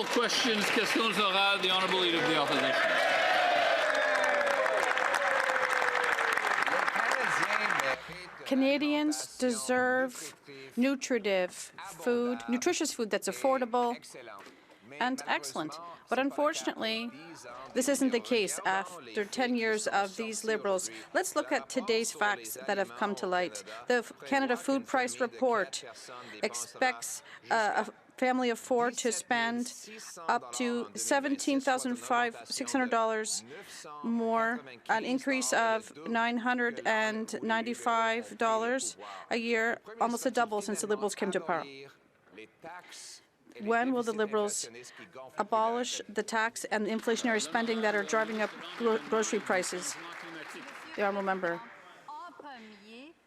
questions. Questions orales. The Honourable Leader of the Opposition. Canadians deserve nutritious food that's affordable and excellent. But unfortunately, this isn't the case after 10 years of these Liberals. Let's look at today's facts that have come to light. The Canada Food Price Report expects a family of four to spend up to $17,600 more, an increase of $995 a year, almost a double since the Liberals came to power. When will the Liberals abolish the tax and the inflationary spending that are driving up grocery prices? The Honourable Member.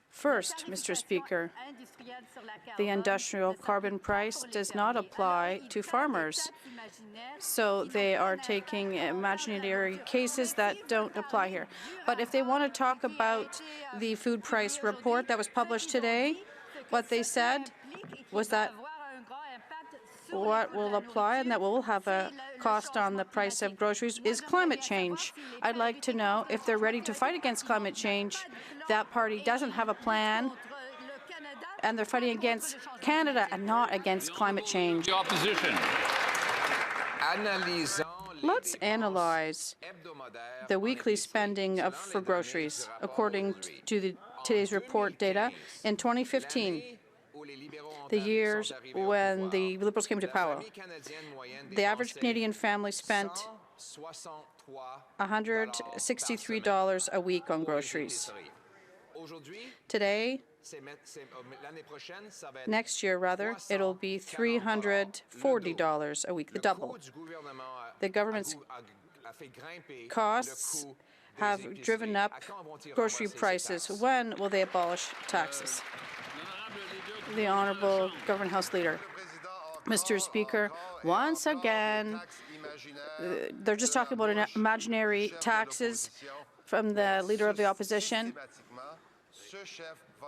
First, Mr. Speaker, the industrial carbon price does not apply to farmers. So they are taking imaginary cases that don't apply here. But if they want to talk about the food price report that was published today, what they said was that what will apply and that will have a cost on the price of groceries is climate change. I'd like to know if they're ready to fight against climate change. That party doesn't have a plan, and they're fighting against Canada and not against climate change. The Opposition. Let's analyze the weekly spending for groceries. According to today's report data, in 2015, the years when the Liberals came to power, the average Canadian family spent $163 a week on groceries. Today, next year rather, it'll be $340 a week, the double. The government's costs have driven up grocery prices. When will they abolish taxes? The Honourable Government House Leader. Mr. Speaker, once again, they're just talking about imaginary taxes from the Leader of the Opposition.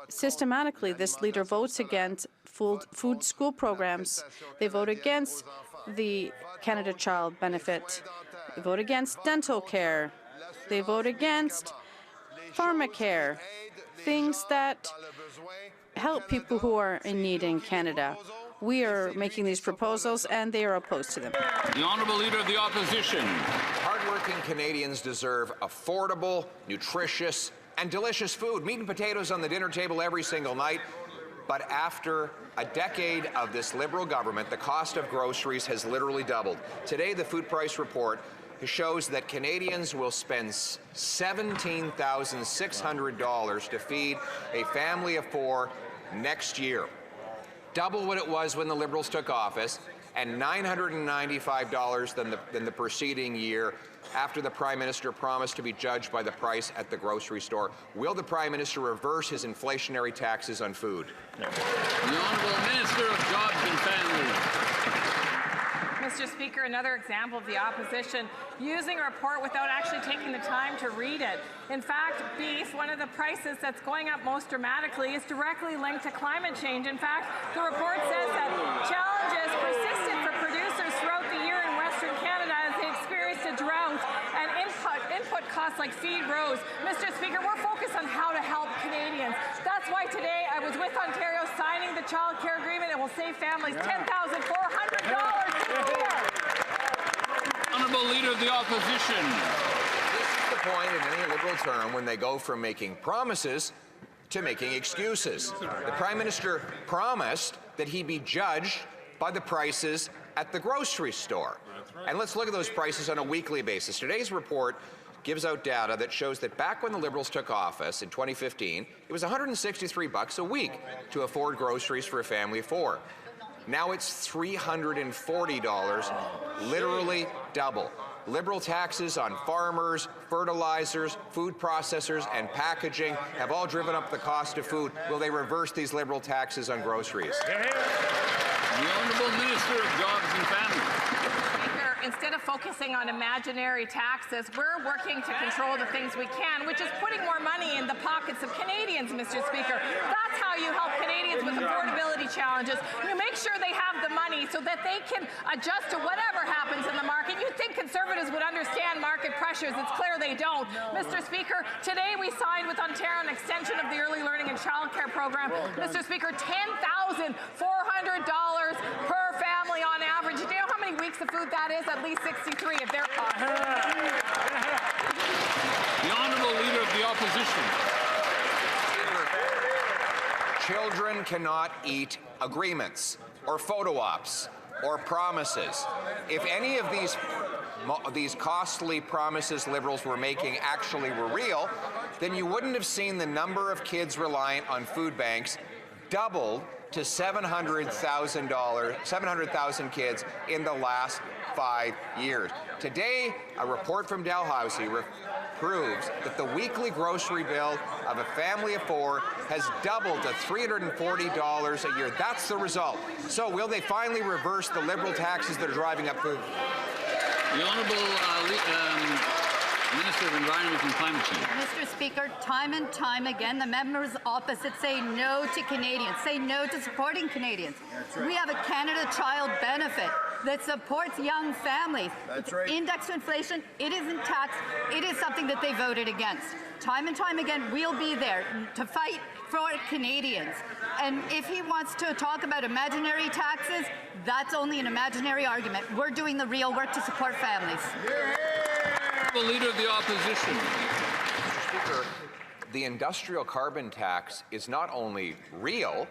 Systematically, this leader votes against food school programs. They vote against the Canada Child Benefit. They vote against dental care. They vote against pharmacare, things that help people who are in need in Canada. We are making these proposals, and they are opposed to them. The Honourable Leader of the Opposition. Hardworking Canadians deserve affordable, nutritious, and delicious food. Meat and potatoes on the dinner table every single night. But after a decade of this Liberal government, the cost of groceries has literally doubled. Today, the food price report shows that Canadians will spend $17,600 to feed a family of four next year. Double what it was when the Liberals took office, and $995 than the preceding year after the Prime Minister promised to be judged by the price at the grocery store. Will the Prime Minister reverse his inflationary taxes on food? The Honourable Minister of Jobs and Families. Mr. Speaker, another example of the opposition using a report without actually taking the time to read it. In fact, beef, one of the prices that's going up most dramatically, is directly linked to climate change. In fact, the report says that challenges persisted for producers throughout the year in Western Canada as they experienced a drought and input costs like feed rose. Mr. Speaker, we're focused on how to help Canadians. That's why today I was with Ontario signing the child care agreement. It will save families $10,400 a year. Honourable Leader of the Opposition. This is the point in any Liberal term when they go from making promises to making excuses. The Prime Minister promised that he'd be judged by the prices at the grocery store. And let's look at those prices on a weekly basis. Today's report gives out data that shows that back when the Liberals took office in 2015, it was $163 a week to afford groceries for a family of four. Now it's $340, literally double. Liberal taxes on farmers, fertilizers, food processors, and packaging have all driven up the cost of food. Will they reverse these Liberal taxes on groceries? The Honourable Minister of Jobs and Families. In instead of focusing on imaginary taxes, we're working to control the things we can, which is putting more money in the pockets of Canadians, Mr. Speaker. That's how you help Canadians with affordability challenges. You make sure they have the money so that they can adjust to whatever happens in the market. You'd think Conservatives would understand market pressures. It's clear they don't. Mr. Speaker, today we signed with Ontario an extension of the Early Learning and Childcare Program. Mr. Speaker, $10,400 per family on average. Do you know how many weeks of food that is? At least 63 if they're The Honourable Leader of the Opposition. Children cannot eat agreements or photo ops or promises. If any of these costly promises Liberals were making actually were real, then you wouldn't have seen the number of kids reliant on food banks doubled to 700,000 kids in the last 5 years. Today, a report from Dalhousie proves that the weekly grocery bill of a family of 4 has doubled to $340 a year. That's the result. So will they finally reverse the Liberal taxes that are driving up food? The Honourable Minister of Environment and Climate Change. Mr. Speaker, time and time again, the members opposite say no to Canadians, say no to supporting Canadians. Right. We have a Canada Child Benefit that supports young families. That's right. Indexed to inflation, it isn't taxed, it is something that they voted against. Time and time again, we'll be there to fight for Canadians. And if he wants to talk about imaginary taxes, that's only an imaginary argument. We're doing the real work to support families. The Leader of the Opposition. Mr. Speaker, the industrial carbon tax is not only real,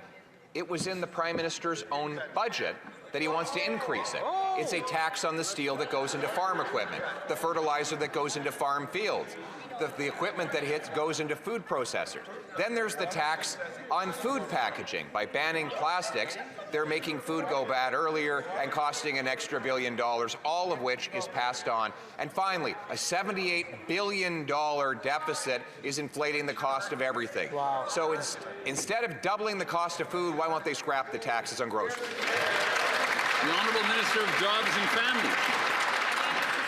it was in the Prime Minister's own budget that he wants to increase it. It's a tax on the steel that goes into farm equipment, the fertilizer that goes into farm fields, the equipment that goes into food processors. Then there's the tax on food packaging. By banning plastics, they're making food go bad earlier and costing an extra $1 billion, all of which is passed on. And finally, a $78 billion deficit is inflating the cost of everything. Wow. So instead of doubling the cost of food, why won't they scrap the taxes on groceries? The Honourable Minister of Jobs and Family.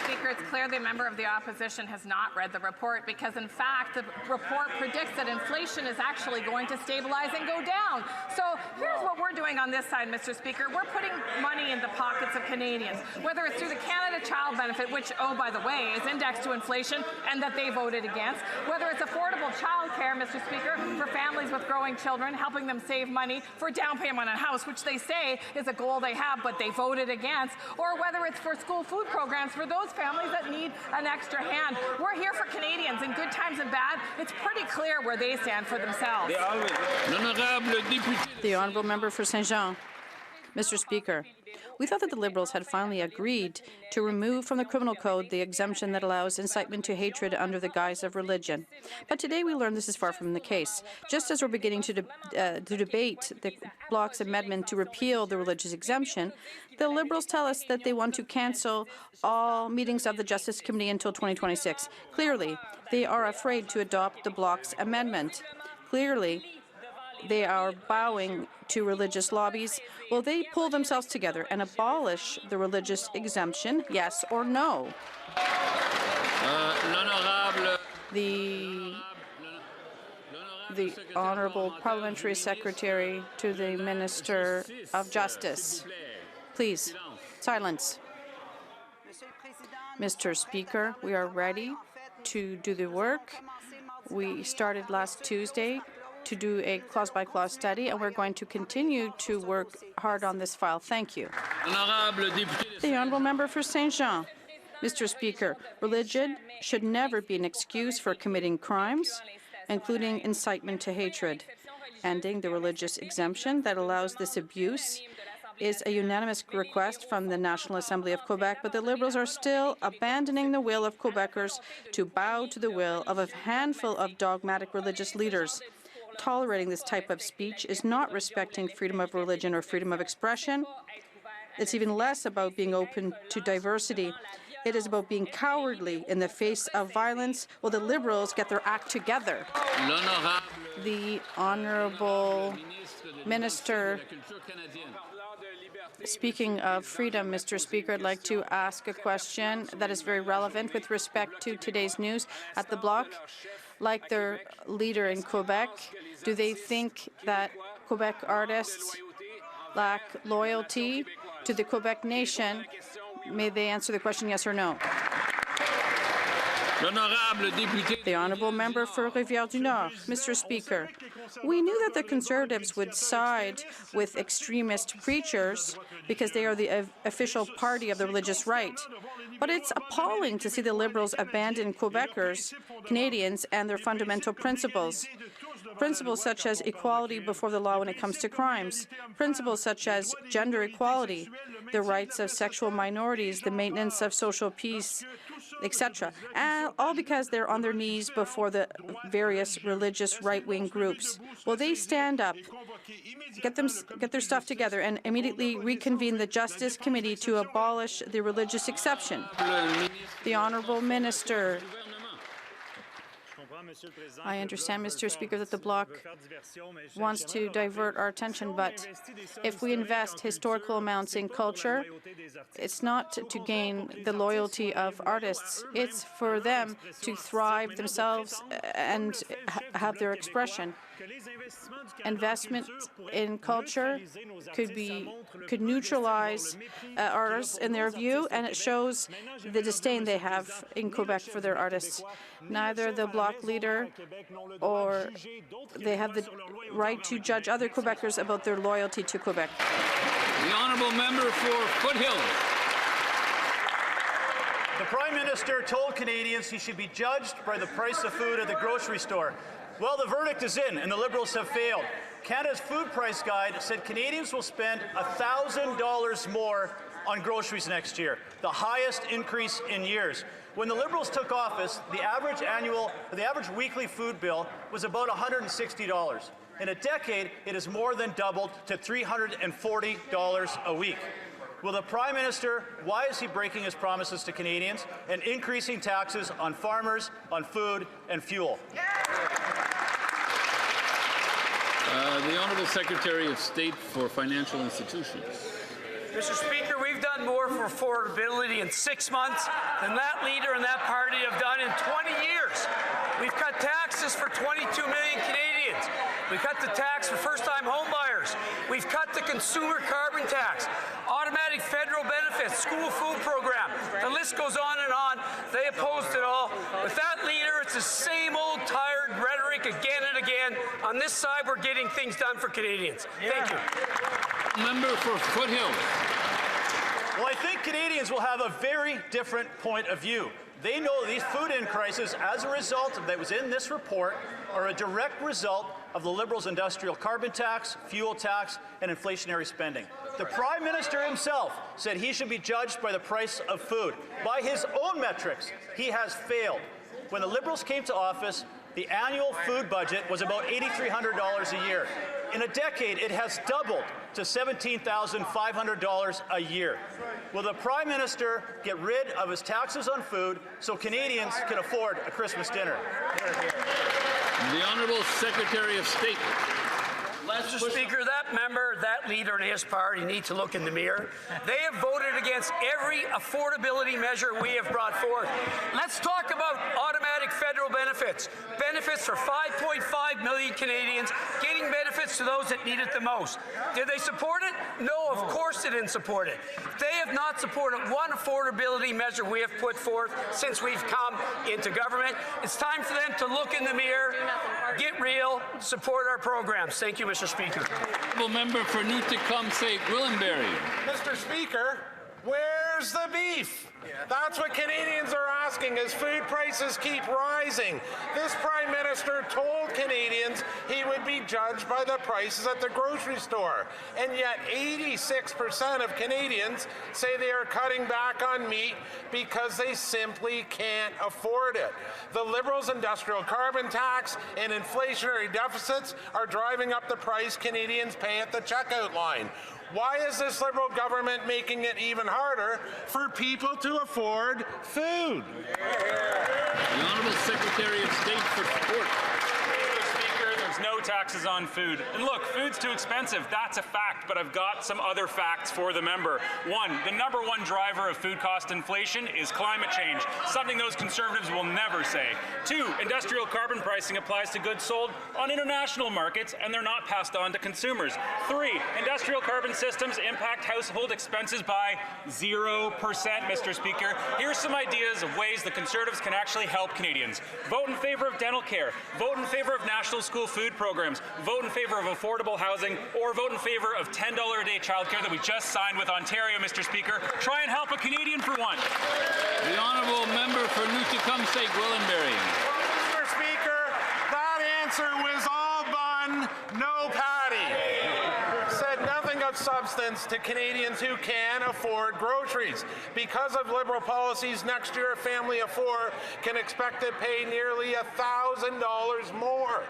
Speaker, it's clear the member of the opposition has not read the report because, in fact, the report predicts that inflation is actually going to stabilize and go down. So here's what we're doing on this side, Mr. Speaker. We're putting money in the pockets of Canadians, whether it's through the Canada Child Benefit, which, oh, by the way, is indexed to inflation and that they voted against, whether it's affordable childcare, Mr. Speaker, for families with growing children, helping them save money for down payment on a house, which they say is a goal they have, but they voted against, or whether it's for school food programs for those families that need an extra hand. We're here for Canadians in good times and bad. It's pretty clear where they stand for themselves. The Honourable Member for Saint Jean. Mr. Speaker, we thought that the Liberals had finally agreed to remove from the Criminal Code the exemption that allows incitement to hatred under the guise of religion. But today we learn this is far from the case. Just as we're beginning to debate the Bloc's amendment to repeal the religious exemption, the Liberals tell us that they want to cancel all meetings of the Justice Committee until 2026. Clearly, they are afraid to adopt the Bloc's amendment. Clearly, they are bowing to religious lobbies. Will they pull themselves together and abolish the religious exemption, yes or no? The Honourable Parliamentary Secretary to the Minister of Justice. Please, silence. Mr. Speaker, we are ready to do the work. We started last Tuesday to do a clause-by-clause study, and we're going to continue to work hard on this file. Thank you. The Honourable Member for Saint Jean. Mr. Speaker, religion should never be an excuse for committing crimes, including incitement to hatred. Ending the religious exemption that allows this abuse is a unanimous request from the National Assembly of Quebec, but the Liberals are still abandoning the will of Quebecers to bow to the will of a handful of dogmatic religious leaders. Tolerating this type of speech is not respecting freedom of religion or freedom of expression. It's even less about being open to diversity. It is about being cowardly in the face of violence. Will the Liberals get their act together? The Honourable Minister Speaking of freedom, Mr. Speaker, I'd like to ask a question that is very relevant with respect to today's news at the Bloc. Like their leader in Quebec, do they think that Quebec artists lack loyalty to the Quebec nation? May they answer the question yes or no? The honourable member for Rivière-du-Nord. Mr. Speaker, we knew that the Conservatives would side with extremist preachers because they are the official party of the religious right. But it's appalling to see the Liberals abandon Quebecers, Canadians, and their fundamental principles. Principles such as equality before the law when it comes to crimes, principles such as gender equality, the rights of sexual minorities, the maintenance of social peace, etc. All because they're on their knees before the various religious right-wing groups. Will they stand up, get their stuff together, and immediately reconvene the Justice Committee to abolish the religious exception? The Honourable Minister. I understand, Mr. Speaker, that the Bloc wants to divert our attention, but if we invest historical amounts in culture, it's not to gain the loyalty of artists. It's for them to thrive themselves and have their expression. Investment in culture could neutralize artists in their view, and it shows the disdain they have in Quebec for their artists. Neither the Bloc leader or they have the right to judge other Quebecers about their loyalty to Quebec. The honourable member for Foothills. The Prime Minister told Canadians he should be judged by the price of food at the grocery store. Well, the verdict is in, and the Liberals have failed. Canada's food price guide said Canadians will spend $1,000 more on groceries next year, the highest increase in years. When the Liberals took office, the average weekly food bill was about $160. In a decade, it has more than doubled to $340 a week. Will the Prime Minister, why is he breaking his promises to Canadians and increasing taxes on farmers, on food and fuel? The Honourable Secretary of State for Financial Institutions. Mr. Speaker, we've done more for affordability in 6 months than that leader and that party have done in 20 years. We've cut taxes for 22 million Canadians. We cut the tax for first-time homebuyers. We've cut the consumer carbon tax, automatic federal benefits, school food program. The list goes on and on. They opposed it all. With that leader, it's the same old tired rhetoric again and again. On this side, we're getting things done for Canadians. Thank you. Member for Foothills. Well, I think Canadians will have a very different point of view. They know these food increases, as a result of that was in this report, are a direct result of the Liberals' industrial carbon tax, fuel tax, and inflationary spending. The Prime Minister himself said he should be judged by the price of food. By his own metrics, he has failed. When the Liberals came to office, the annual food budget was about $8,300 a year. In a decade, it has doubled to $17,500 a year. Will the Prime Minister get rid of his taxes on food so Canadians can afford a Christmas dinner? The Honourable Secretary of State. Mr. Speaker, that member, that leader and his party need to look in the mirror. They have voted against every affordability measure we have brought forth. Let's talk about automatic federal benefits. Benefits for 5.5 million Canadians, getting benefits to those that need it the most. Did they support it? No, of course they didn't support it. They have not supported one affordability measure we have put forth since we've come into government. It's time for them to look in the mirror, get real, support our programs. Thank you, Mr. Speaker. Member for Newt-Tecumseh-Gwillimbury. Mr. Speaker, where's the beef? That's what Canadians are asking as food prices keep rising. This Prime Minister told Canadians he would be judged by the prices at the grocery store. And yet 86% of Canadians say they are cutting back on meat because they simply can't afford it. The Liberals' industrial carbon tax and inflationary deficits are driving up the price Canadians pay at the checkout line. Why is this Liberal government making it even harder for people to afford food? The Honourable Secretary of State for Sport. Mr. Speaker, there's no taxes on food. And look, food's too expensive. That's a fact, but I've got some other facts for the member. One, the #1 driver of food cost inflation is climate change, something those Conservatives will never say. 2, industrial carbon pricing applies to goods sold on international markets, and they're not passed on to consumers. 3, industrial carbon systems impact household expenses by 0%, Mr. Speaker. Here's some ideas of ways the Conservatives can actually help Canadians. Vote in favour of dental care, vote in favour of national school food programs, vote in favour of affordable housing, or vote in favour of $10 a day childcare that we just signed with Ontario, Mr. Speaker. Try and help a Canadian for once. The honourable member for Newtecumseh, Gwillimbury. Mr. Speaker, that answer was all bun, no patty. Said nothing of substance to Canadians who can afford groceries. Because of Liberal policies, next year a family of 4 can expect to pay nearly $1,000 more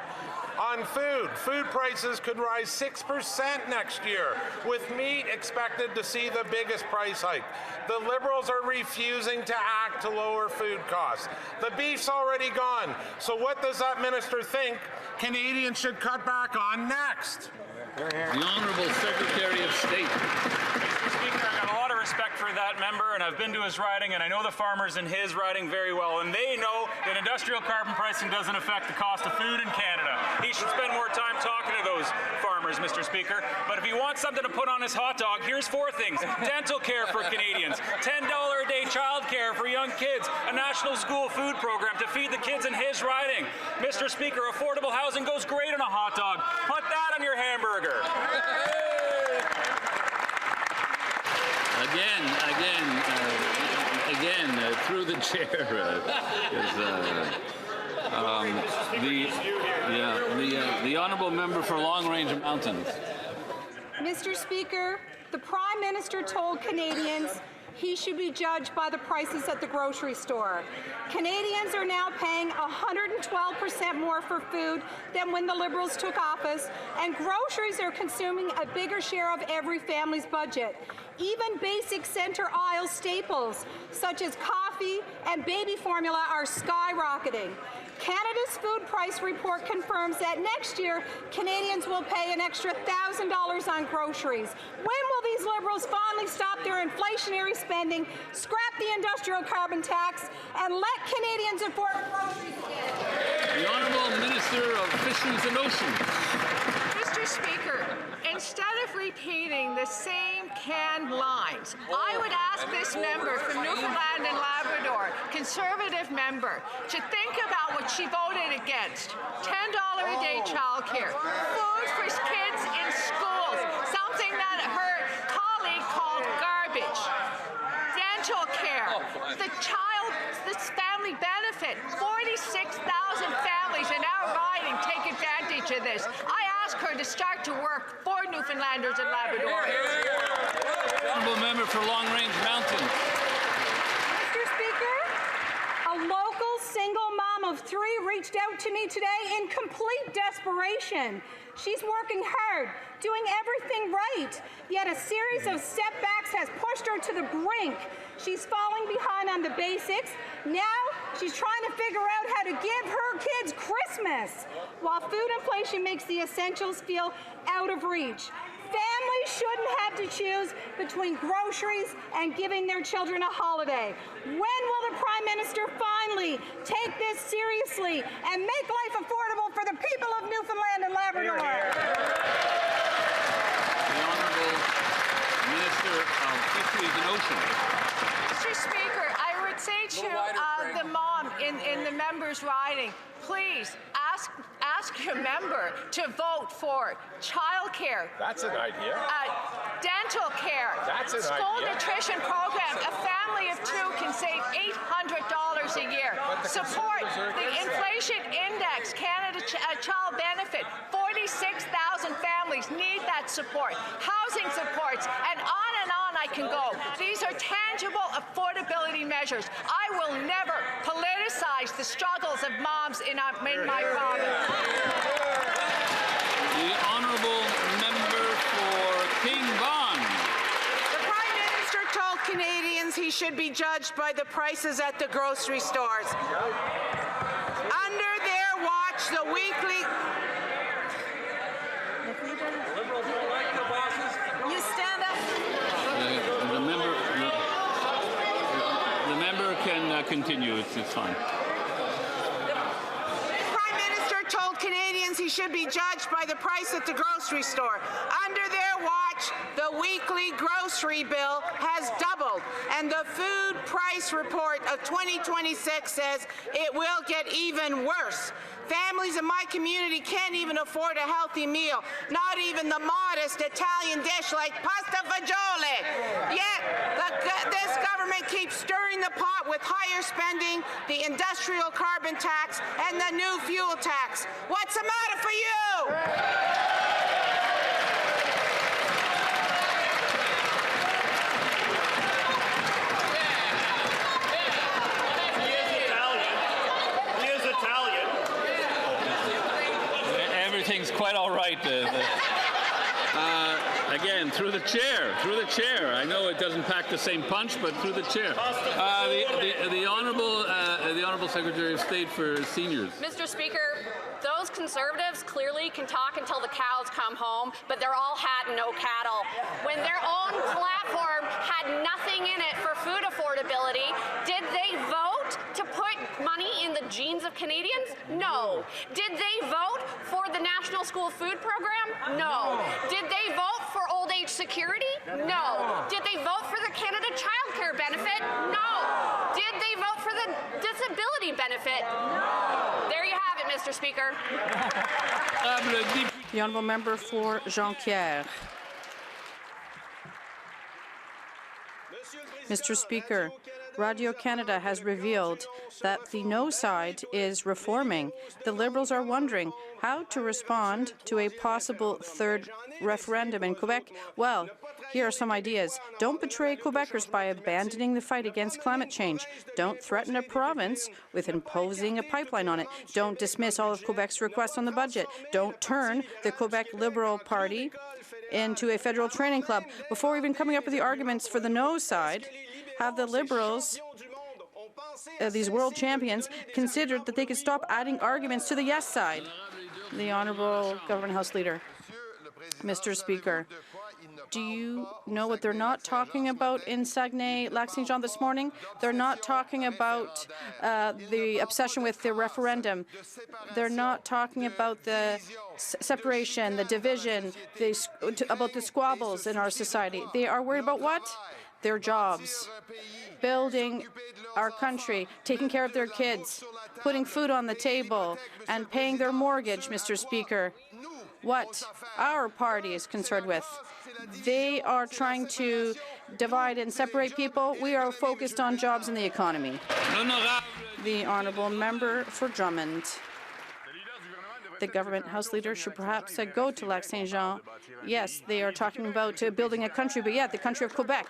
on food. Food prices could rise 6% next year, with meat expected to see the biggest price hike. The Liberals are refusing to act to lower food costs. The beef's already gone, so what does that minister think Canadians should cut back on next? The Honourable Secretary of State. Mr. Speaker, I've got a lot of respect for that member, and I've been to his riding, and I know the farmers in his riding very well, and they know that industrial carbon pricing doesn't affect the cost of food in Canada. He should spend more time talking to those farmers, Mr. Speaker. But if he wants something to put on his hot dog, here's 4 things. Dental care for Canadians, $10 a day child care for young kids, a national school food program to feed the kids in his riding. Mr. Speaker, affordable housing goes great on a hot dog. Put that on your hamburger. Again, through the chair, the honourable member for Long Range Mountains. Mr. Speaker, the Prime Minister told Canadians he should be judged by the prices at the grocery store. Canadians are now paying 112% more for food than when the Liberals took office, and groceries are consuming a bigger share of every family's budget. Even basic center aisle staples, such as coffee and baby formula, are skyrocketing. Canada's food price report confirms that next year, Canadians will pay an extra $1,000 on groceries. When will these Liberals finally stop their inflationary spending, scrap the industrial carbon tax, and let Canadians afford groceries again? The Honourable Minister of Fisheries and Oceans. Mr. Speaker, instead of repeating the same canned lines, I would ask this member from Newfoundland and Labrador, Conservative member, to think about what she voted against. $10 a day childcare, food for kids in schools, something that her colleague called garbage, dental care, this family benefit. 46,000 families in our riding take advantage of this. I ask her to start to work for Newfoundlanders and Labradorians. Honourable member for Long Range Mountains. Mr. Speaker, a local single mom of 3 reached out to me today in complete desperation. She's working hard, doing everything right, yet a series of setbacks has pushed her to the brink. She's falling behind on the basics. Now she's trying to figure out how to give her kids Christmas, while food inflation makes the essentials feel out of reach. Families shouldn't have to choose between groceries and giving their children a holiday. When will the Prime Minister finally take this seriously and make life affordable for the people of Newfoundland and Labrador? The Honourable Minister of Fisheries and Oceans. Mr. Speaker, I would say to the mom in the member's riding, please ask your member to vote for childcare. That's an idea. Dental care. That's an school idea. nutrition program. A family of 2 can save $800 a year. Support the inflation index, Canada Child Benefit. 46,000 families need that support. Housing supports, and on I can go. These are tangible affordability measures. I will never politicize the struggles of moms in my province. The Honourable Member for King Vaughan. The Prime Minister told Canadians he should be judged by the prices at the grocery stores. Under their watch, the weekly You stand up. The member can continue. It's fine. Prime Minister told Canadians he should be judged by the price at the grocery store. Under their watch, the weekly grocery bill has doubled, and the food price report of 2026 says it will get even worse. Families in my community can't even afford a healthy meal, not even the modest Italian dish like pasta fagioli. Yet, this government keeps stirring the pot with higher spending, the industrial carbon tax, and the new fuel tax. What's the matter for you? Everything's quite all right. Again, through the chair. I know it doesn't pack the same punch, but through the chair. The honourable Secretary of State for Seniors. Mr. Speaker, those Conservatives clearly can talk until the cows come home, but they're all hat and no cattle. When their own platform had nothing in it for food affordability, did they vote to put money in the jeans of Canadians? No. Did they vote for the National School Food Program? No. Did they vote for old age security? No. Did they vote for the Canada Child Care benefit? No. Did they vote for the disability benefit? No. There you have it, Mr. Speaker. The honourable member for Jonquière. Mr. Speaker, Radio-Canada has revealed that the no side is reforming. The Liberals are wondering how to respond to a possible third referendum in Quebec. Well, here are some ideas. Don't betray Quebecers by abandoning the fight against climate change. Don't threaten a province with imposing a pipeline on it. Don't dismiss all of Quebec's requests on the budget. Don't turn the Quebec Liberal Party into a federal training club. Before even coming up with the arguments for the no side, have the Liberals, these world champions, considered that they could stop adding arguments to the yes side. The Honourable Government House Leader. Mr. Speaker, do you know what they're not talking about in Saguenay-Lac-Saint-Jean this morning? They're not talking about the obsession with the referendum. They're not talking about the separation, the division, about the squabbles in our society. They are worried about what? Their jobs, building our country, taking care of their kids, putting food on the table, and paying their mortgage, Mr. Speaker. What our party is concerned with. They are trying to divide and separate people. We are focused on jobs and the economy. The honourable member for Drummond. The government House Leader should perhaps go to Lac-Saint-Jean. Yes, they are talking about building a country, but yeah, the country of Quebec.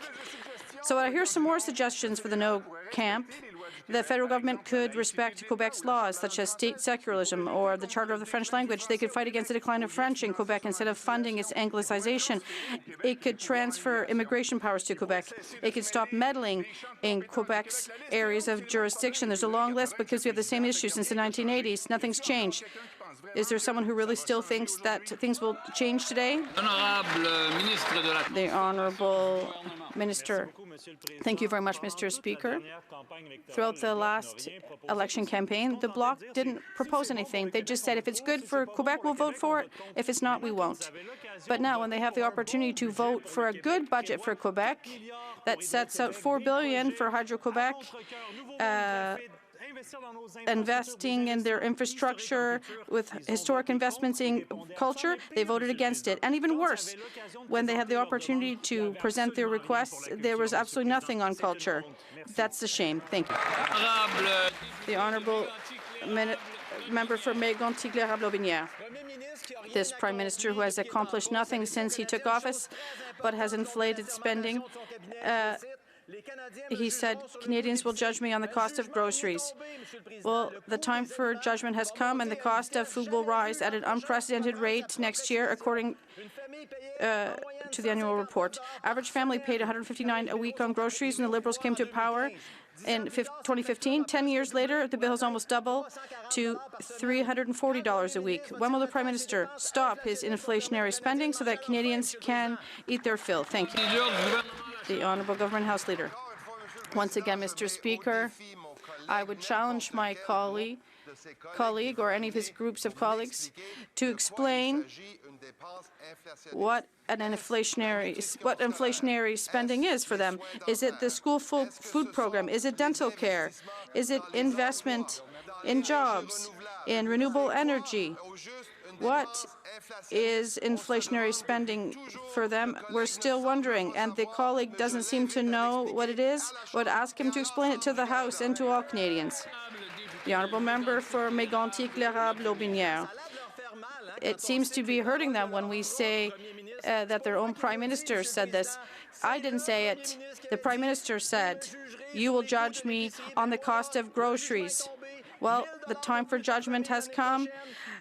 So here's some more suggestions for the no camp. The federal government could respect Quebec's laws, such as state secularism or the Charter of the French language. They could fight against the decline of French in Quebec instead of funding its Anglicization. It could transfer immigration powers to Quebec. It could stop meddling in Quebec's areas of jurisdiction. There's a long list because we have the same issues since the 1980s. Nothing's changed. Is there someone who really still thinks that things will change today? The Honourable Minister. Thank you very much, Mr. Speaker. Throughout the last election campaign, the Bloc didn't propose anything. They just said, if it's good for Quebec, we'll vote for it. If it's not, we won't. But now, when they have the opportunity to vote for a good budget for Quebec that sets out $4 billion for Hydro-Quebec, investing in their infrastructure with historic investments in culture, they voted against it. And even worse, when they had the opportunity to present their requests, there was absolutely nothing on culture. That's a shame. Thank you. The Honourable Member for Mégantic-Lérable-Aubinière. This Prime Minister, who has accomplished nothing since he took office, but has inflated spending, he said, Canadians will judge me on the cost of groceries. Well, the time for judgment has come, and the cost of food will rise at an unprecedented rate next year, according to the annual report. Average family paid $159 a week on groceries when the Liberals came to power in 2015. 10 years later, the bill has almost doubled to $340 a week. When will the Prime Minister stop his inflationary spending so that Canadians can eat their fill? Thank you. The Honourable Government House Leader. Once again, Mr. Speaker, I would challenge my colleague or any of his groups of colleagues to explain what inflationary spending is for them. Is it the school food program? Is it dental care? Is it investment in jobs, in renewable energy? What is inflationary spending for them? We're still wondering, and the colleague doesn't seem to know what it is. I would ask him to explain it to the House and to all Canadians. The honourable member for Mégantic-L'Érable-Aubinière. It seems to be hurting them when we say that their own Prime Minister said this. I didn't say it. The Prime Minister said, "You will judge me on the cost of groceries." Well, the time for judgment has come.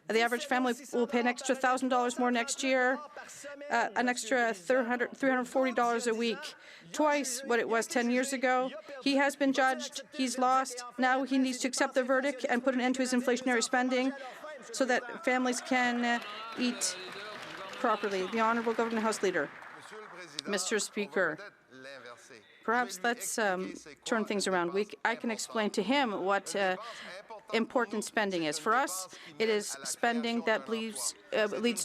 The average family will pay an extra $1,000 more next year, an extra $340 a week, twice what it was 10 years ago. He has been judged. He's lost. Now he needs to accept the verdict and put an end to his inflationary spending so that families can eat properly. The Honourable Government House Leader. Mr. Speaker, perhaps let's turn things around. I can explain to him what important spending is. For us, it is spending that leads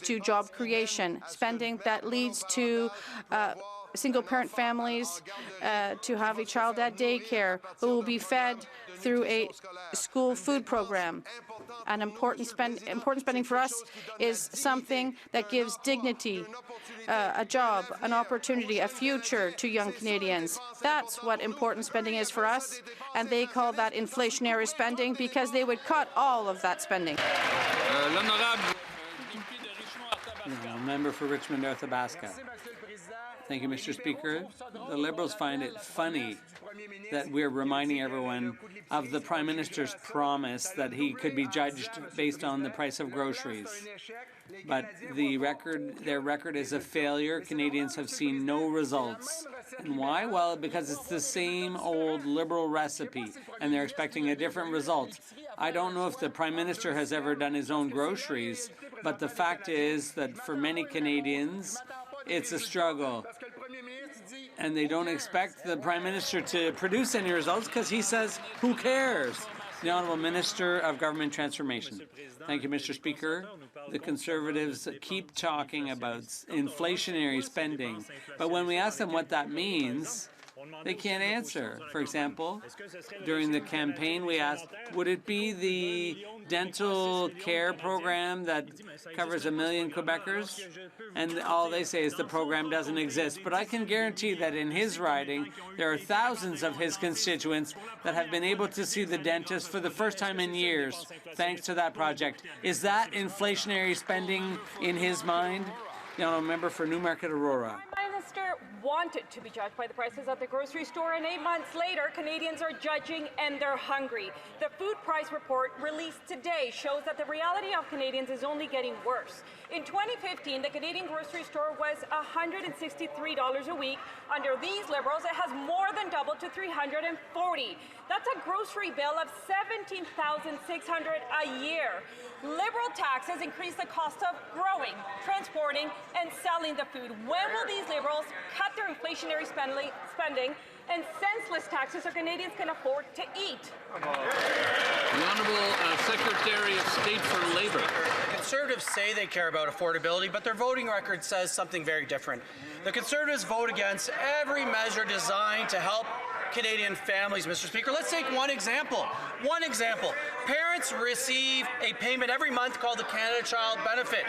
to job creation, spending that leads to single-parent families to have a child at daycare who will be fed through a school food program. An important spending for us is something that gives dignity, a job, an opportunity, a future to young Canadians. That's what important spending is for us, and they call that inflationary spending because they would cut all of that spending. Member for Richmond-Arthabaska. Thank you, Mr. Speaker. The Liberals find it funny that we're reminding everyone of the Prime Minister's promise that he could be judged based on the price of groceries. But their record is a failure. Canadians have seen no results. And why? Well, because it's the same old Liberal recipe, and they're expecting a different result. I don't know if the Prime Minister has ever done his own groceries, but the fact is that for many Canadians, it's a struggle. And they don't expect the Prime Minister to produce any results because he says, who cares? The Honourable Minister of Government Transformation. Thank you, Mr. Speaker. The Conservatives keep talking about inflationary spending, but when we ask them what that means, they can't answer. For example, during the campaign, we asked, would it be the dental care program that covers 1 million Quebecers? And all they say is the program doesn't exist. But I can guarantee that in his riding, there are thousands of his constituents that have been able to see the dentist for the first time in years, thanks to that project. Is that inflationary spending in his mind? The Honourable Member for Newmarket Aurora. Wanted to be judged by the prices at the grocery store, and 8 months later, Canadians are judging and they're hungry. The food price report released today shows that the reality of Canadians is only getting worse. In 2015, the Canadian grocery store was $163 a week. Under these Liberals, it has more than doubled to $340. That's a grocery bill of $17,600 a year. Liberal taxes increase the cost of growing, transporting, and selling the food. When will these Liberals cut their inflationary spending and senseless taxes so Canadians can afford to eat? The Honourable Secretary of State for Labour. The Conservatives say they care about affordability, but their voting record says something very different. The Conservatives vote against every measure designed to help Canadian families, Mr. Speaker. Let's take one example. Parents receive a payment every month called the Canada Child Benefit.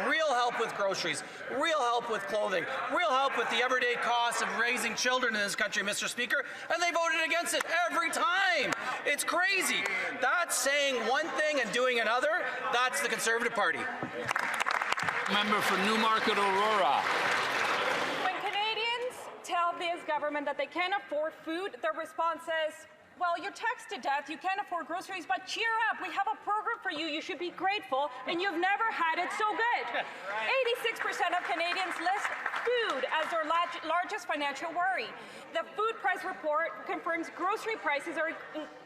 Real help with groceries, real help with clothing, real help with the everyday costs of raising children in this country, Mr. Speaker, and they voted against it every time. It's crazy. That's saying one thing and doing another. That's the Conservative Party. Member for Newmarket Aurora. Tell this government that they can't afford food, their response is, Well, you're taxed to death, you can't afford groceries, but cheer up. We have a program for you. You should be grateful, and you've never had it so good. 86% of Canadians list food as their largest financial worry. The food price report confirms grocery prices are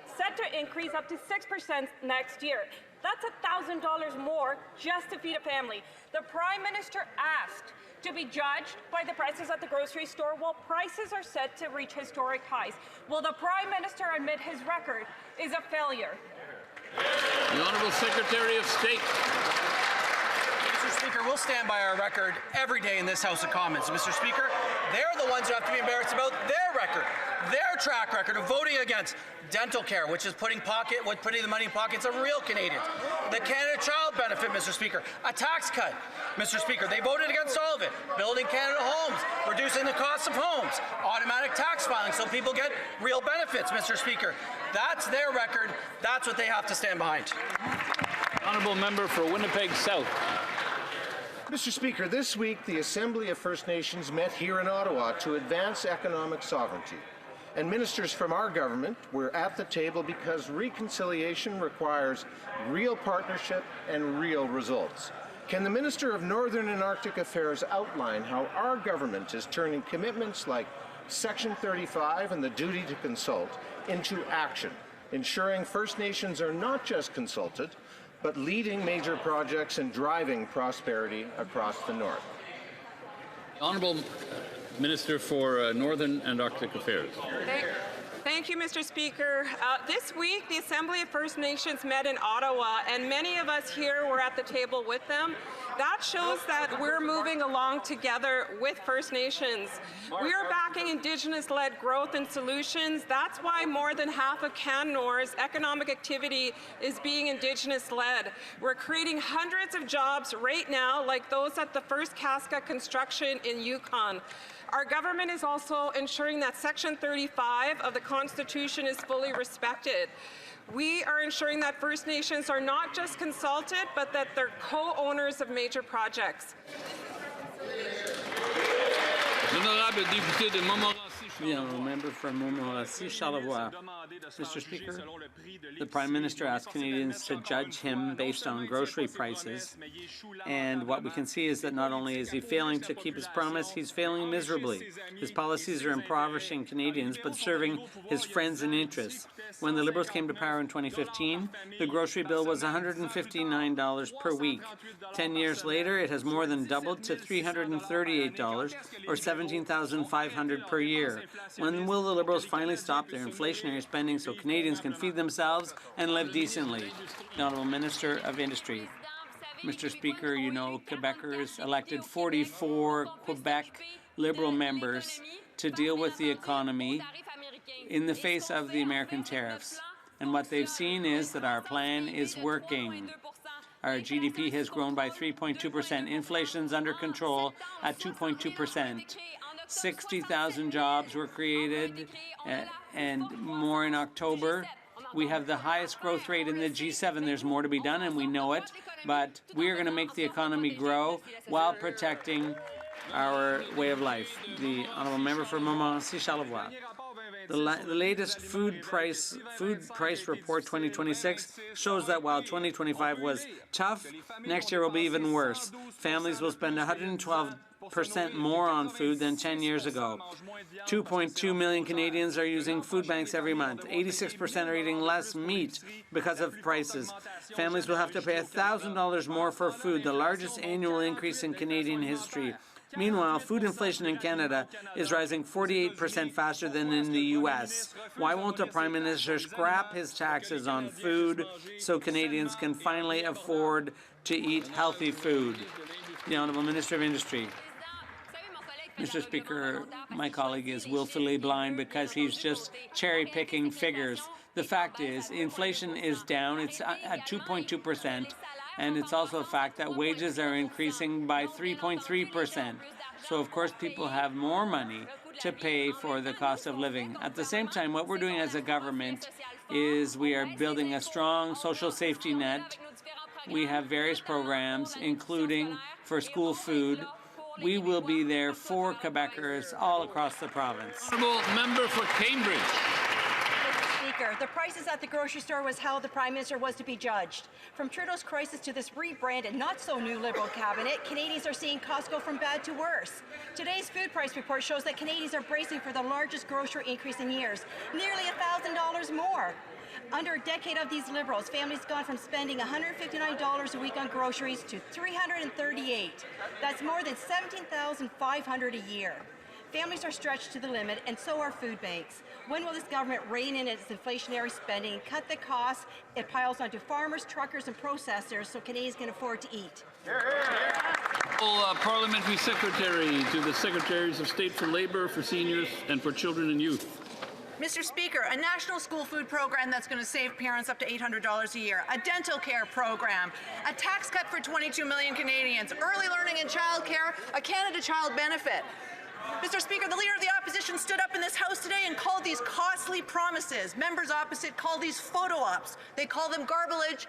set to increase up to 6% next year. That's $1,000 more just to feed a family. The Prime Minister asked to be judged by the prices at the grocery store while prices are set to reach historic highs. Will the Prime Minister admit his record is a failure? The Honourable Secretary of State. Mr. Speaker, we'll stand by our record every day in this House of Commons. Mr. Speaker, they're the ones who have to be embarrassed about their record, their track record of voting against dental care, which is putting the money in pockets of real Canadians. The Canada Child Benefit, Mr. Speaker, a tax cut. Mr. Speaker, they voted against all of it. Building Canada homes, reducing the cost of homes, automatic tax filing so people get real benefits, Mr. Speaker. That's their record. That's what they have to stand behind. Honourable Member for Winnipeg South. Mr. Speaker, this week the Assembly of First Nations met here in Ottawa to advance economic sovereignty. And ministers from our government were at the table because reconciliation requires real partnership and real results. Can the Minister of Northern and Arctic Affairs outline how our government is turning commitments like Section 35 and the duty to consult into action, ensuring First Nations are not just consulted, but leading major projects and driving prosperity across the North? Honourable Minister for Northern and Arctic Affairs. Thank you, Mr. Speaker. This week, the Assembly of First Nations met in Ottawa, and many of us here were at the table with them. That shows that we're moving along together with First Nations. We are backing Indigenous-led growth and solutions. That's why more than half of Cannor's economic activity is being Indigenous-led. We're creating hundreds of jobs right now, like those at the First Casca construction in Yukon. Our government is also ensuring that Section 35 of the Constitution is fully respected. We are ensuring that First Nations are not just consulted, but that they're co-owners of major projects. The honourable member from Montmorency, Charlevoix. Mr. Speaker, the Prime Minister asked Canadians to judge him based on grocery prices, and what we can see is that not only is he failing to keep his promise, he's failing miserably. His policies are impoverishing Canadians, but serving his friends and interests. When the Liberals came to power in 2015, the grocery bill was $159 per week. 10 years later, it has more than doubled to $338, or $17,500 per year. When will the Liberals finally stop their inflationary spending so Canadians can feed themselves and live decently? The Honourable Minister of Industry. Mr. Speaker, you know, Quebecers elected 44 Quebec Liberal members to deal with the economy in the face of the American tariffs. And what they've seen is that our plan is working. Our GDP has grown by 3.2%. Inflation's under control at 2.2%. 60,000 jobs were created and more in October. We have the highest growth rate in the G7. There's more to be done, and we know it, but we are going to make the economy grow while protecting our way of life. The honourable member for Montmorency, Charlevoix. The latest food price report 2026 shows that while 2025 was tough, next year will be even worse. Families will spend 112% more on food than 10 years ago. 2.2 million Canadians are using food banks every month. 86% are eating less meat because of prices. Families will have to pay $1,000 more for food, the largest annual increase in Canadian history. Meanwhile, food inflation in Canada is rising 48% faster than in the U.S. Why won't the Prime Minister scrap his taxes on food so Canadians can finally afford to eat healthy food? The Honourable Minister of Industry. Mr. Speaker, my colleague is willfully blind because he's just cherry-picking figures. The fact is, inflation is down. It's at 2.2%. And it's also a fact that wages are increasing by 3.3%. So, of course, people have more money to pay for the cost of living. At the same time, what we're doing as a government is we are building a strong social safety net. We have various programs, including for school food. We will be there for Quebecers all across the province. Honourable member for Cambridge. Speaker, The prices at the grocery store was how the Prime Minister was to be judged. From Trudeau's crisis to this rebranded, not-so-new Liberal cabinet, Canadians are seeing costs go from bad to worse. Today's food price report shows that Canadians are bracing for the largest grocery increase in years, nearly $1,000 more. Under a decade of these Liberals, families gone from spending $159 a week on groceries to $338. That's more than $17,500 a year. Families are stretched to the limit, and so are food banks. When will this government rein in its inflationary spending and cut the costs it piles onto farmers, truckers, and processors so Canadians can afford to eat? Parliamentary Secretary to the Secretaries of State for Labour, for Seniors, and for Children and Youth. Mr. Speaker, a national school food program that's going to save parents up to $800 a year, a dental care program, a tax cut for 22 million Canadians, early learning and child care, a Canada Child benefit. Mr. Speaker, the Leader of the Opposition stood up in this House today and called these costly promises. Members opposite call these photo ops. They call them garbage.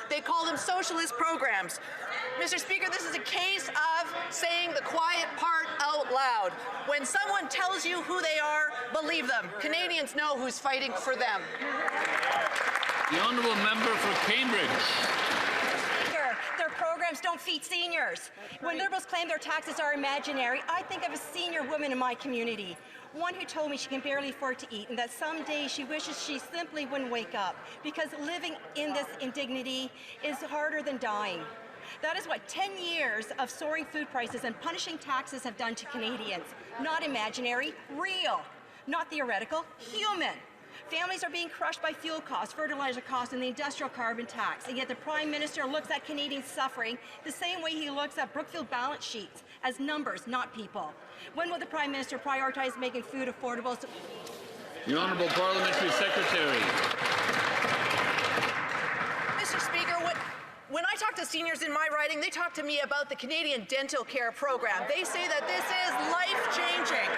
They call them socialist programs. Mr. Speaker, this is a case of saying the quiet part out loud. When someone tells you who they are, believe them. Canadians know who's fighting for them. The Honourable Member for Cambridge. Their programs don't feed seniors. When Liberals claim their taxes are imaginary, I think of a senior woman in my community, one who told me she can barely afford to eat and that someday she wishes she simply wouldn't wake up because living in this indignity is harder than dying. That is what 10 years of soaring food prices and punishing taxes have done to Canadians. Not imaginary, real. Not theoretical, human. Families are being crushed by fuel costs, fertilizer costs, and the industrial carbon tax. And yet the Prime Minister looks at Canadians suffering the same way he looks at Brookfield balance sheets, as numbers, not people. When will the Prime Minister prioritize making food affordable? The Honourable Parliamentary Secretary. Mr. Speaker, when I talk to seniors in my riding, they talk to me about the Canadian Dental Care Program. They say that this is life-changing,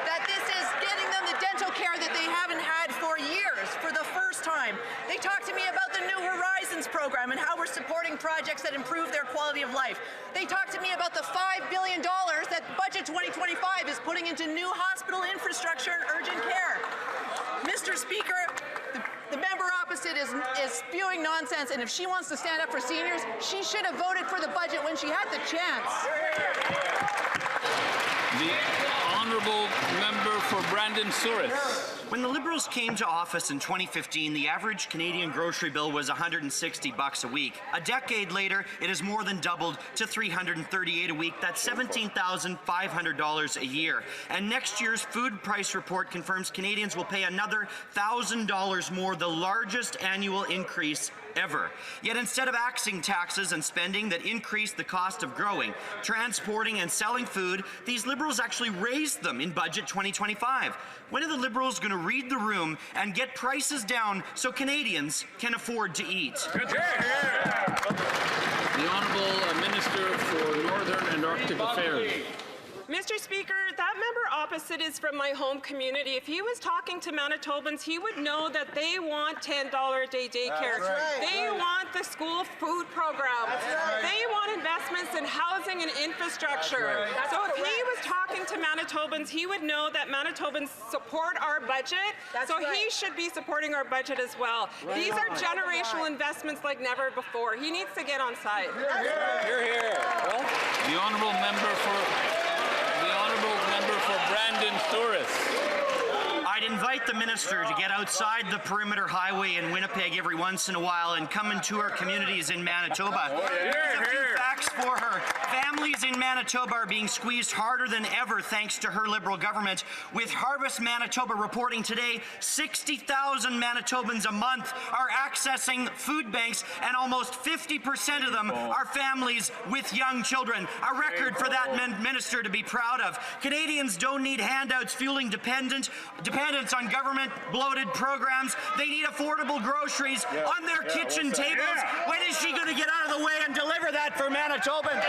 that this is getting them the dental care that they haven't had for years for the first time. They talk to me about the New Horizons program and how we're supporting projects that improve their quality of life. They talk to me about the $5 billion that Budget 2025 is putting into new hospital infrastructure and urgent care. Mr. Speaker, the member opposite is spewing nonsense, and if she wants to stand up for seniors, she should have voted for the budget when she had the chance. The Honourable Member for Brandon Souris. When the Liberals came to office in 2015, the average Canadian grocery bill was $160 a week. A decade later, it has more than doubled to $338 a week. That's $17,500 a year. And next year's food price report confirms Canadians will pay another $1,000 more, the largest annual increase ever. Yet instead of axing taxes and spending that increase the cost of growing, transporting, and selling food, these Liberals actually raised them in Budget 2025. When are the Liberals going to read the room and get prices down so Canadians can afford to eat? The Honourable Minister for Northern and Arctic Affairs. Mr. Speaker, that member opposite is from my home community. If he was talking to Manitobans, he would know that they want $10 a day daycare. They want the school food program. They want investments in housing and infrastructure. So if he was talking to Manitobans, he would know that Manitobans support our budget. He should be supporting our budget as well. These are generational investments like never before. He needs to get on side. Hear, hear. The Honourable Member for Brandon Souris. I'd invite the minister to get outside the perimeter highway in Winnipeg every once in a while and come and tour communities in Manitoba. Here's a few facts for her. Families in Manitoba are being squeezed harder than ever thanks to her Liberal government. With Harvest Manitoba reporting today, 60,000 Manitobans a month are accessing food banks, and almost 50% of them are families with young children. A record for that minister to be proud of. Canadians don't need handouts fueling dependence on government bloated programs. They need affordable groceries on their kitchen tables. When is she going to get out of the way and deliver that for Manitobans?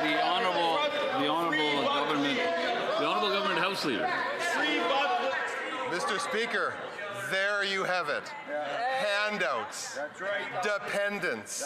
The honourable government House Leader. Mr. Speaker, there you have it. handouts, dependents,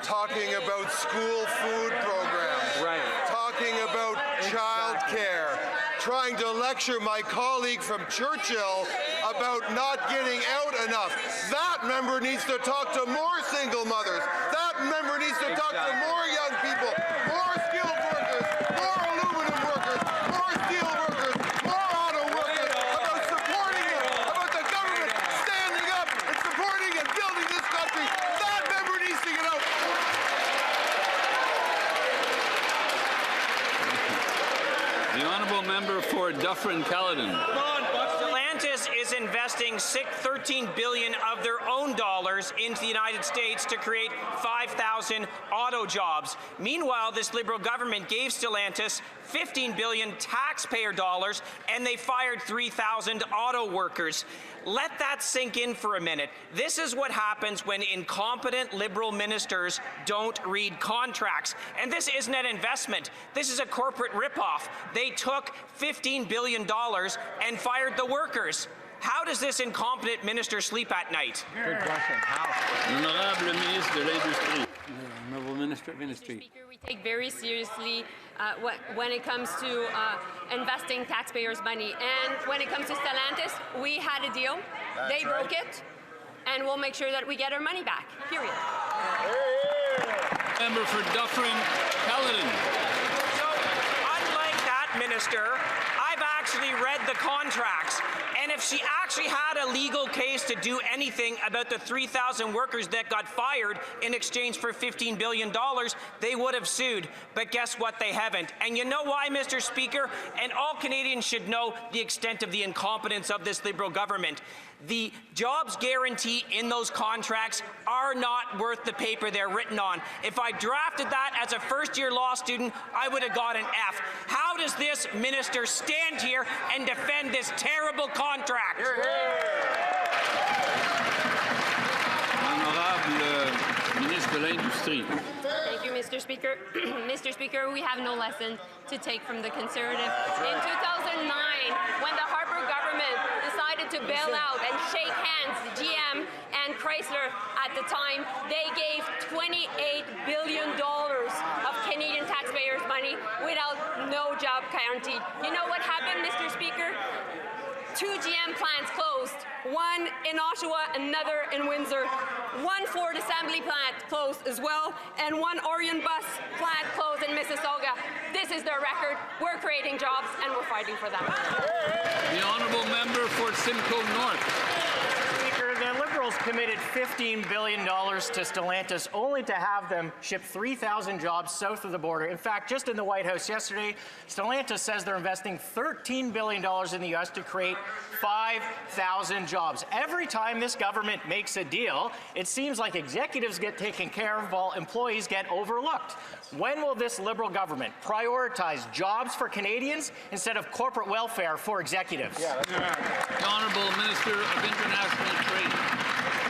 talking about school food programs, talking about child care, trying to lecture my colleague from Churchill about not getting out enough. That member needs to talk to more single mothers. That member needs to talk to more young people, more skilled workers, more aluminum workers, more steel workers, more auto workers, about supporting it, about the government standing up and supporting and building this country. That member needs to get out. The honourable member for Dufferin-Caledon. Stellantis is investing $13 billion of their own dollars into the United States to create 5,000 auto jobs. Meanwhile, this Liberal government gave Stellantis $15 billion taxpayer dollars, and they fired 3,000 auto workers. Let that sink in for a minute. This is what happens when incompetent Liberal ministers don't read contracts. And this isn't an investment. This is a corporate ripoff. They took $15 billion and fired the workers. How does this incompetent minister sleep at night? Good question. How? Honorable Ministre de l'Industrie. Honorable Minister of Industry. We take very seriously when it comes to investing taxpayers' money. And when it comes to Stellantis, we had a deal. They broke it. And we'll make sure that we get our money back, period. Member for Dufferin-Caledon. So, unlike that minister, I've actually read the contracts. And if she actually had a legal case to do anything about the 3,000 workers that got fired in exchange for $15 billion, they would have sued. But guess what? They haven't. And you know why, Mr. Speaker? And all Canadians should know the extent of the incompetence of this Liberal government. The jobs guarantee in those contracts are not worth the paper they're written on. If I drafted that as a first-year law student, I would have got an F. How does this minister stand here and defend this terrible contract? Honorable Ministre de l'Industrie. Thank you, Mr. Speaker. Mr. Speaker, we have no lesson to take from the Conservative. In 2009, when the Harper government decided to bail out and shake hands, GM and Chrysler at the time, they gave $28 billion of Canadian taxpayers' money without no job guarantee. You know what happened, Mr. Speaker? 2 GM plants closed, one in Oshawa, another in Windsor. One Ford assembly plant closed as well, and one Orion bus plant closed in Mississauga. This is their record. We're creating jobs, and we're fighting for them. The honourable member for Simcoe North. Speaker, the Liberals committed $15 billion to Stellantis only to have them ship 3,000 jobs south of the border. In fact, just in the White House yesterday, Stellantis says they're investing $13 billion in the U.S. to create 5,000 jobs. Every time this government makes a deal, it seems like executives get taken care of while employees get overlooked. When will this Liberal government prioritize jobs for Canadians instead of corporate welfare for executives? The Honourable Minister of International Trade.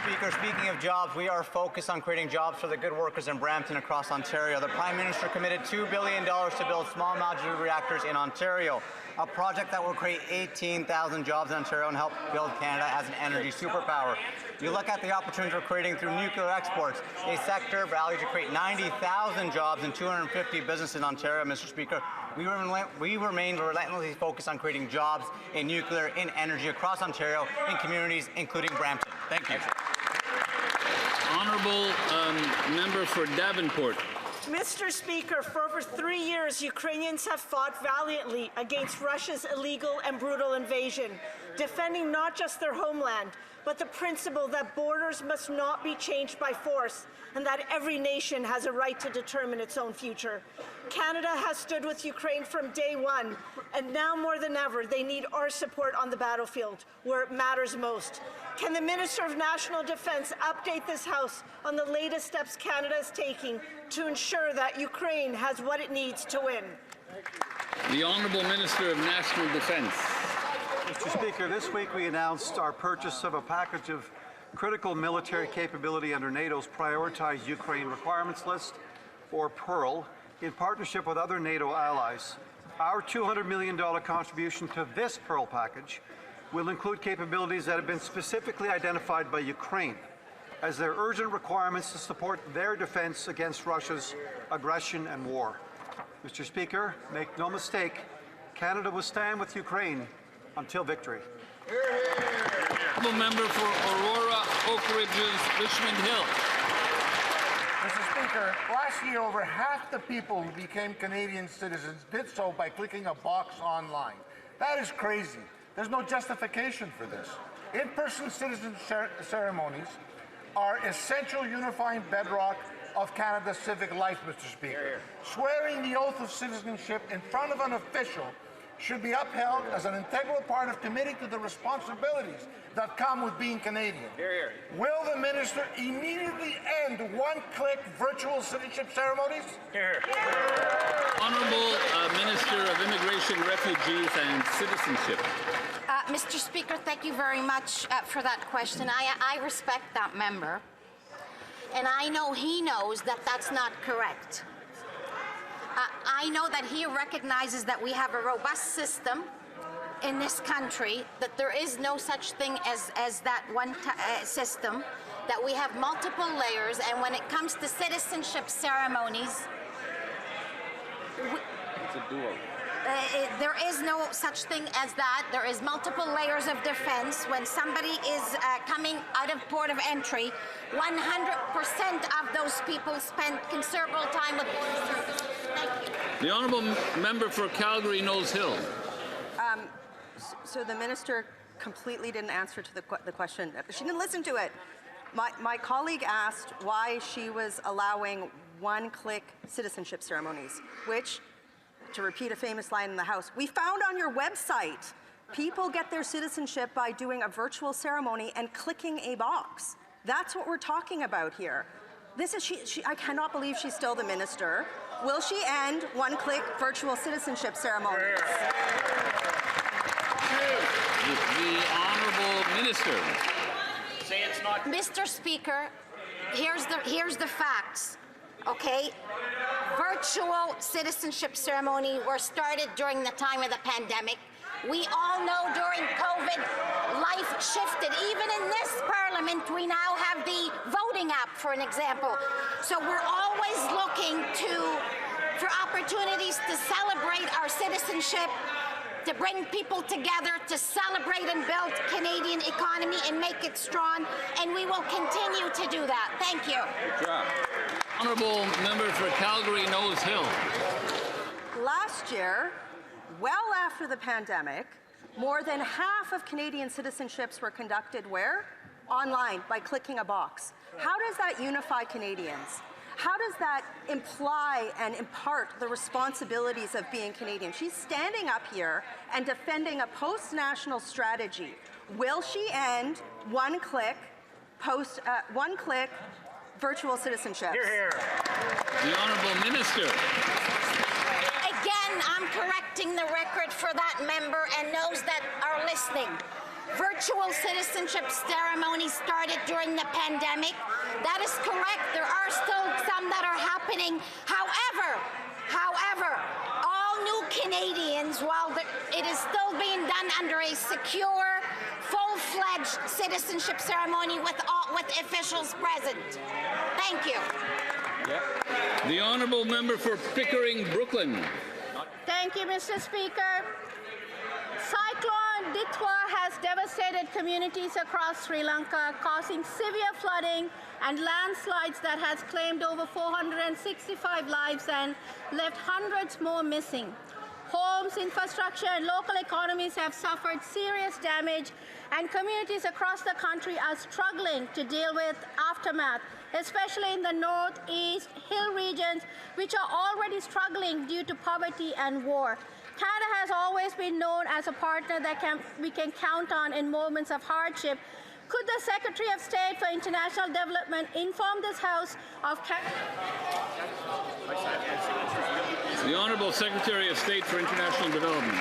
Speaker, speaking of jobs, we are focused on creating jobs for the good workers in Brampton across Ontario. The Prime Minister committed $2 billion to build small modular reactors in Ontario, a project that will create 18,000 jobs in Ontario and help build Canada as an energy superpower. You look at the opportunities we're creating through nuclear exports, a sector valued to create 90,000 jobs and 250 businesses in Ontario, Mr. Speaker. We remain relentlessly focused on creating jobs in nuclear, in energy across Ontario, in communities, including Brampton. Thank you. Honourable member for Davenport. Mr. Speaker, for over 3 years, Ukrainians have fought valiantly against Russia's illegal and brutal invasion, defending not just their homeland, but the principle that borders must not be changed by force and that every nation has a right to determine its own future. Canada has stood with Ukraine from day one, and now more than ever, they need our support on the battlefield, where it matters most. Can the Minister of National Defence update this House on the latest steps Canada is taking to ensure that Ukraine has what it needs to win? The Honourable Minister of National Defence. Mr. Speaker, this week we announced our purchase of a package of critical military capability under NATO's Prioritized Ukraine Requirements List, or PEARL, in partnership with other NATO allies. Our $200 million contribution to this PEARL package will include capabilities that have been specifically identified by Ukraine. as their urgent requirements to support their defense against Russia's aggression and war. Mr. Speaker, make no mistake, Canada will stand with Ukraine until victory. Honourable member for Aurora, Oak Ridges, Richmond Hill. Mr. Speaker, last year over half the people who became Canadian citizens did so by clicking a box online. That is crazy. There's no justification for this. In-person citizen ceremonies are essential unifying bedrock of Canada's civic life, Mr. Speaker. Swearing the oath of citizenship in front of an official should be upheld as an integral part of committing to the responsibilities that come with being Canadian. Will the minister immediately end one-click virtual citizenship ceremonies? Honourable Minister of Immigration, Refugees and Citizenship. Mr. Speaker, thank you very much for that question. I respect that member, and I know he knows that that's not correct. I know that he recognizes that we have a robust system in this country, that there is no such thing as that one system, that we have multiple layers, and when it comes to citizenship ceremonies, It's a duo. there is no such thing as that. There is multiple layers of defense. When somebody is coming out of port of entry, 100% of those people spend considerable time with the service. Thank you. The honourable member for Calgary, Nose Hill. So the minister completely didn't answer to the question. She didn't listen to it. My colleague asked why she was allowing one-click citizenship ceremonies, which, to repeat a famous line in the House, we found on your website. People get their citizenship by doing a virtual ceremony and clicking a box. That's what we're talking about here. This is I cannot believe she's still the minister. Will she end one-click virtual citizenship ceremonies? The honourable minister. Say it's not. Mr. Speaker, here's the facts. Okay, virtual citizenship ceremony were started during the time of the pandemic. We all know during COVID, life shifted. Even in this parliament, we now have the voting app, for an example. So we're always looking for opportunities to celebrate our citizenship, to bring people together, to celebrate and build Canadian economy and make it strong, and we will continue to do that. Thank you. Good job. Honourable member for Calgary, Nose Hill. Last year, well after the pandemic, more than half of Canadian citizenships were conducted where? Online, by clicking a box. How does that unify Canadians? How does that imply and impart the responsibilities of being Canadian? She's standing up here and defending a post-national strategy. Will she end one-click virtual citizenship? The honourable minister. Again, I'm correcting the record for that member and those that are listening. Virtual citizenship ceremonies started during the pandemic. That is correct. There are still some that are happening. However, all new Canadians, while it is still being done under a secure, full-fledged citizenship ceremony with officials present. Thank you. The honourable member for Pickering, Brooklyn. Thank you, Mr. Speaker. Cyclone Ditwa has devastated communities across Sri Lanka, causing severe flooding and landslides that has claimed over 465 lives and left hundreds more missing. Homes, infrastructure, and local economies have suffered serious damage, and communities across the country are struggling to deal with aftermath, especially in the northeast hill regions, which are already struggling due to poverty and war. Canada has always been known as a partner that we can count on in moments of hardship. Could the Secretary of State for International Development inform this House of The Honourable Secretary of State for International Development.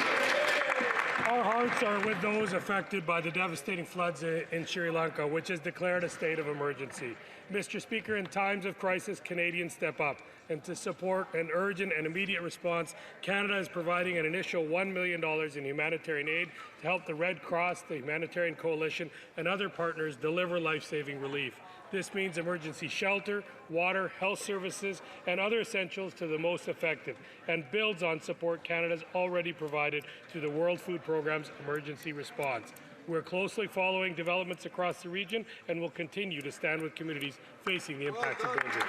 Our hearts are with those affected by the devastating floods in Sri Lanka, which has declared a state of emergency. Mr. Speaker, in times of crisis, Canadians step up. And to support an urgent and immediate response, Canada is providing an initial $1 million in humanitarian aid to help the Red Cross, the Humanitarian Coalition, and other partners deliver life-saving relief. This means emergency shelter, water, health services, and other essentials to the most affected, and builds on support Canada's already provided through the World Food Programme's emergency response. We're closely following developments across the region and will continue to stand with communities facing the impacts of danger.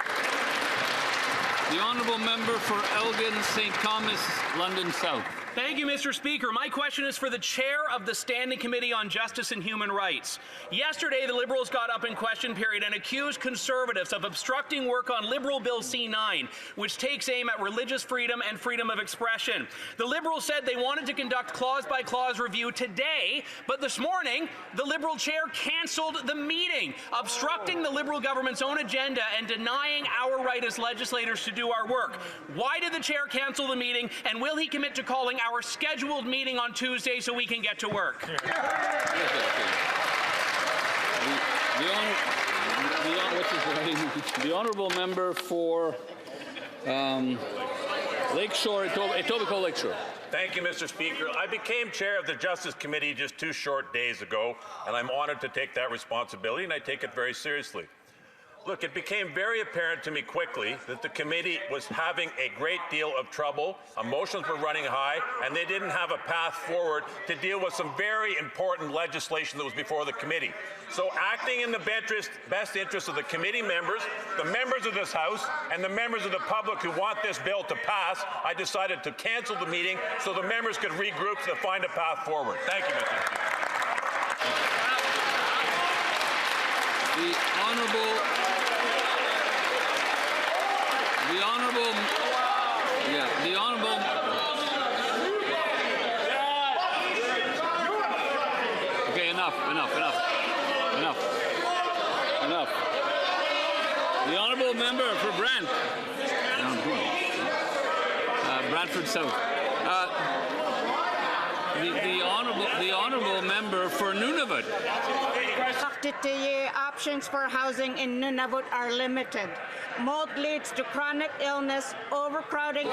The honourable member for Elgin, St. Thomas, London South. Thank you, Mr. Speaker. My question is for the chair of the Standing Committee on Justice and Human Rights. Yesterday, the Liberals got up in question period and accused Conservatives of obstructing work on Liberal Bill C9, which takes aim at religious freedom and freedom of expression. The Liberals said they wanted to conduct clause-by-clause review today, but this morning, the Liberal chair cancelled the meeting, obstructing the Liberal government's own agenda and denying our right as legislators to do our work. Why did the chair cancel the meeting, and will he commit to calling our scheduled meeting on Tuesday so we can get to work? The honourable member for Lakeshore, Etobicoke Lakeshore. Thank you, Mr. Speaker. I became chair of the Justice Committee just 2 short days ago, and I'm honored to take that responsibility, and I take it very seriously. Look, it became very apparent to me quickly that the committee was having a great deal of trouble. Emotions were running high, and they didn't have a path forward to deal with some very important legislation that was before the committee. So acting in the best interest of the committee members, the members of this House, and the members of the public who want this bill to pass, I decided to cancel the meeting so the members could regroup to find a path forward. Thank you, Mr. Speaker. The honourable Okay, enough. The honourable member for Brantford South. The honourable member for Nunavut. Options for housing in Nunavut are limited. Mold leads to chronic illness, overcrowding.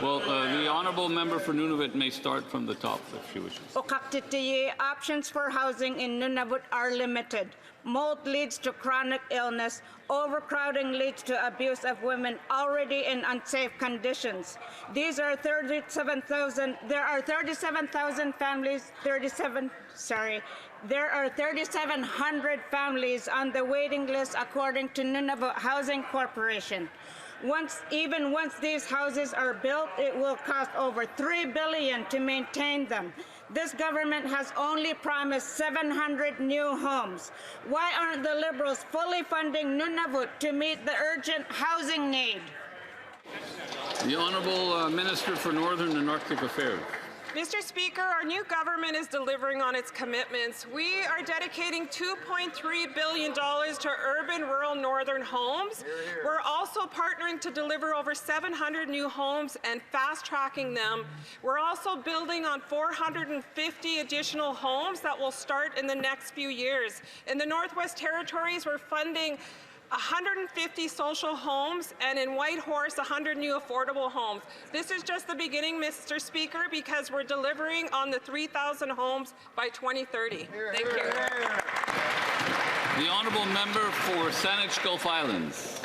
Well, the honourable member for Nunavut may start from the top if she wishes. Options for housing in Nunavut are limited. Mold leads to chronic illness. Overcrowding leads to abuse of women already in unsafe conditions. There are 37,000 families, there are 3,700 families on the waiting list according to Nunavut Housing Corporation. Even once these houses are built, it will cost over $3 billion to maintain them. This government has only promised 700 new homes. Why aren't the Liberals fully funding Nunavut to meet the urgent housing need? The Honourable Minister for Northern and Arctic Affairs. Mr. Speaker, our new government is delivering on its commitments. We are dedicating $2.3 billion to urban, rural, northern homes. We're also partnering to deliver over 700 new homes and fast-tracking them. We're also building on 450 additional homes that will start in the next few years. In the Northwest Territories, we're funding 150 social homes, and in Whitehorse, 100 new affordable homes. This is just the beginning, Mr. Speaker, because we're delivering on the 3,000 homes by 2030. Thank you. The honourable member for Saanich Gulf Islands.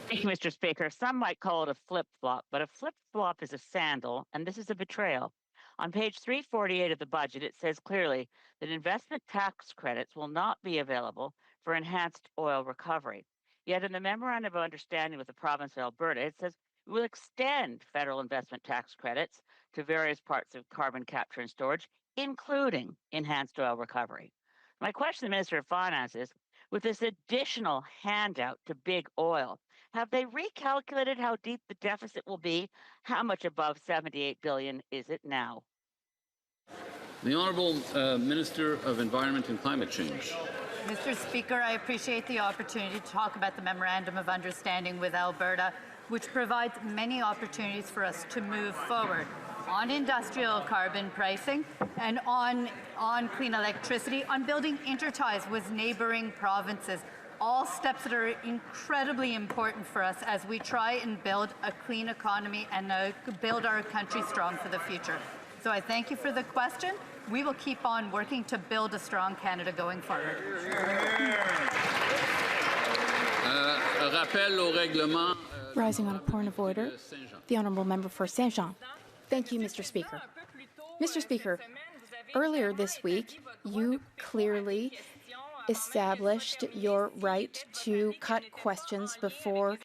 Thank you, Mr. Speaker. Some might call it a flip-flop, but a flip-flop is a sandal, and this is a betrayal. On page 348 of the budget, it says clearly that investment tax credits will not be available for enhanced oil recovery. Yet in the Memorandum of Understanding with the province of Alberta, it says we will extend federal investment tax credits to various parts of carbon capture and storage, including enhanced oil recovery. My question to the Minister of Finance is, with this additional handout to big oil, have they recalculated how deep the deficit will be? How much above $78 billion is it now? The Honourable Minister of Environment and Climate Change. Mr. Speaker, I appreciate the opportunity to talk about the Memorandum of Understanding with Alberta, which provides many opportunities for us to move forward on industrial carbon pricing and on clean electricity, on building interties with neighbouring provinces, all steps that are incredibly important for us as we try and build a clean economy and build our country strong for the future. So I thank you for the question. We will keep on working to build a strong Canada going forward. Rappel au règlement. Rising on a point of order, the Honourable Member for Saint-Jean. Thank you, Mr. Speaker. Mr. Speaker, earlier this week, you clearly established your right to cut questions before